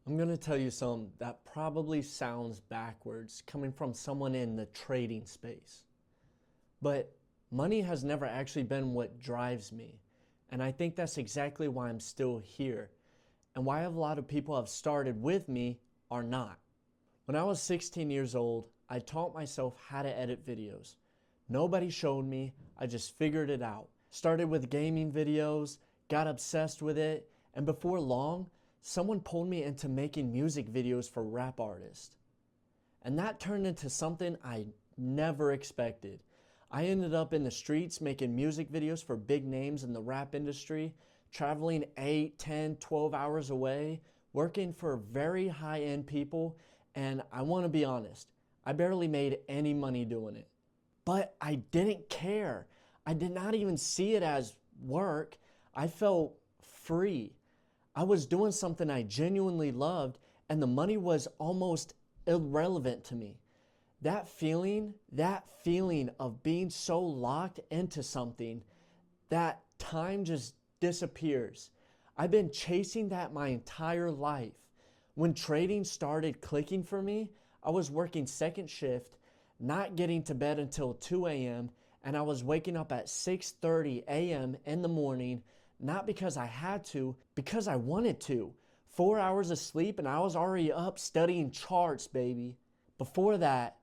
I'm going to tell you something that probably sounds backwards coming from someone in the trading space. But money has never actually been what drives me. And I think that's exactly why I'm still here. And why a lot of people have started with me are not. When I was 16 years old, I taught myself how to edit videos. Nobody showed me, I just figured it out. Started with gaming videos, got obsessed with it, and before long, someone pulled me into making music videos for rap artists. And that turned into something I never expected. I ended up in the streets making music videos for big names in the rap industry, traveling 8, 10, 12 hours away, working for very high-end people, and I want to be honest, I barely made any money doing it. But I didn't care. I did not even see it as work. I felt free. I was doing something I genuinely loved, and the money was almost irrelevant to me. That feeling of being so locked into something, that time just disappears. I've been chasing that my entire life. When trading started clicking for me, I was working second shift, not getting to bed until 2 a.m., and I was waking up at 6:30 a.m. in the morning, not because I had to, because I wanted to. 4 hours of sleep and I was already up studying charts, baby. Before that,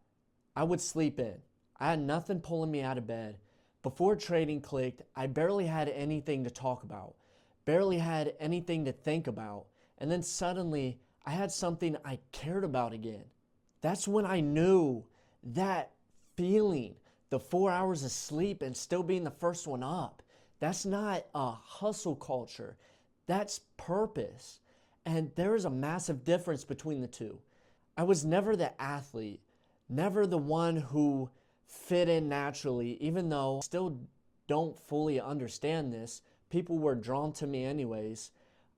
I would sleep in. I had nothing pulling me out of bed. Before trading clicked, I barely had anything to talk about, barely had anything to think about, and then suddenly I had something I cared about again. That's when I knew that feeling, the 4 hours of sleep and still being the first one up. That's not a hustle culture. That's purpose. And there is a massive difference between the two. I was never the athlete, never the one who fit in naturally, even though I still don't fully understand this. People were drawn to me anyways.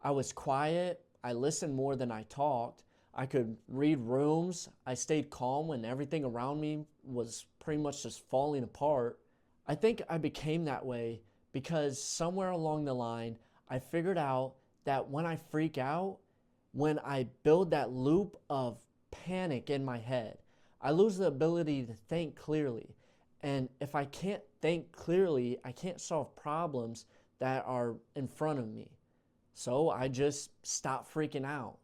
I was quiet. I listened more than I talked. I could read rooms. I stayed calm when everything around me was pretty much just falling apart. I think I became that way because somewhere along the line, I figured out that when I freak out, when I build that loop of panic in my head, I lose the ability to think clearly. And if I can't think clearly, I can't solve problems that are in front of me. So I just stop freaking out.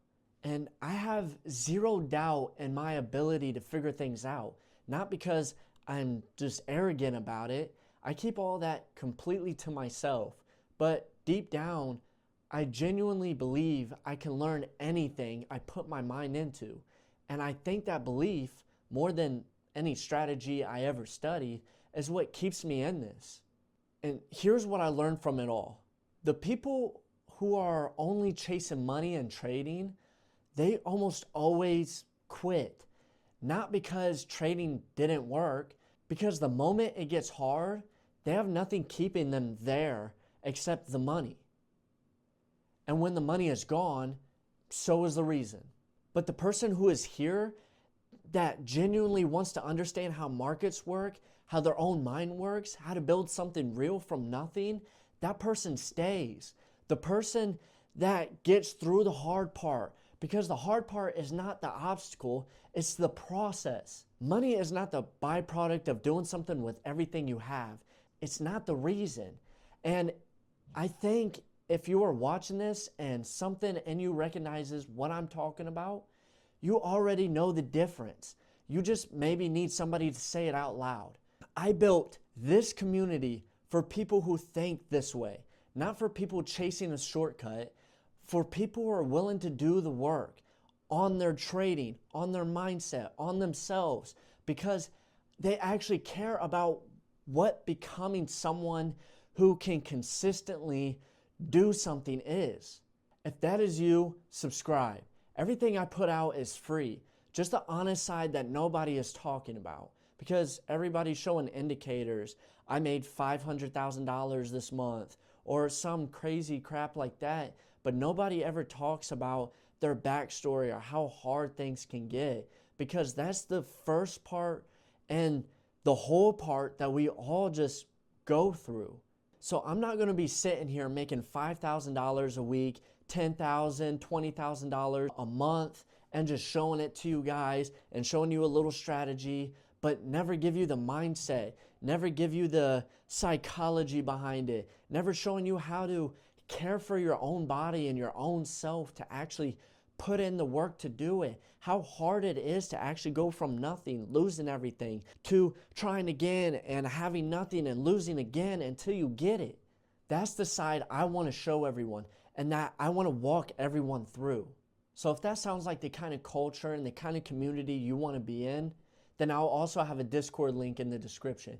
And I have zero doubt in my ability to figure things out. Not because I'm just arrogant about it. I keep all that completely to myself. But deep down, I genuinely believe I can learn anything I put my mind into. And I think that belief, more than any strategy I ever studied, is what keeps me in this. And here's what I learned from it all. The people who are only chasing money and trading, they almost always quit. Not because trading didn't work, because the moment it gets hard, they have nothing keeping them there except the money. And when the money is gone, so is the reason. But the person who is here that genuinely wants to understand how markets work, how their own mind works, how to build something real from nothing, that person stays. The person that gets through the hard part, because the hard part is not the obstacle, it's the process. Money is not the byproduct of doing something with everything you have. It's not the reason. And I think if you are watching this and something in you recognizes what I'm talking about, you already know the difference. You just maybe need somebody to say it out loud. I built this community for people who think this way, not for people chasing a shortcut, for people who are willing to do the work on their trading, on their mindset, on themselves, because they actually care about what becoming someone who can consistently do something is. If that is you, subscribe. Everything I put out is free. Just the honest side that nobody is talking about. Because everybody's showing indicators. I made $500,000 this month or some crazy crap like that. But nobody ever talks about their backstory or how hard things can get. Because that's the first part and the whole part that we all just go through. So I'm not going to be sitting here making $5,000 a week, $10,000, $20,000 a month and just showing it to you guys and showing you a little strategy, but never give you the mindset, never give you the psychology behind it, never showing you how to care for your own body and your own self to actually put in the work to do it. How hard it is to actually go from nothing, losing everything, to trying again and having nothing and losing again until you get it. That's the side I want to show everyone and that I want to walk everyone through. So if that sounds like the kind of culture and the kind of community you want to be in, then I'll also have a Discord link in the description.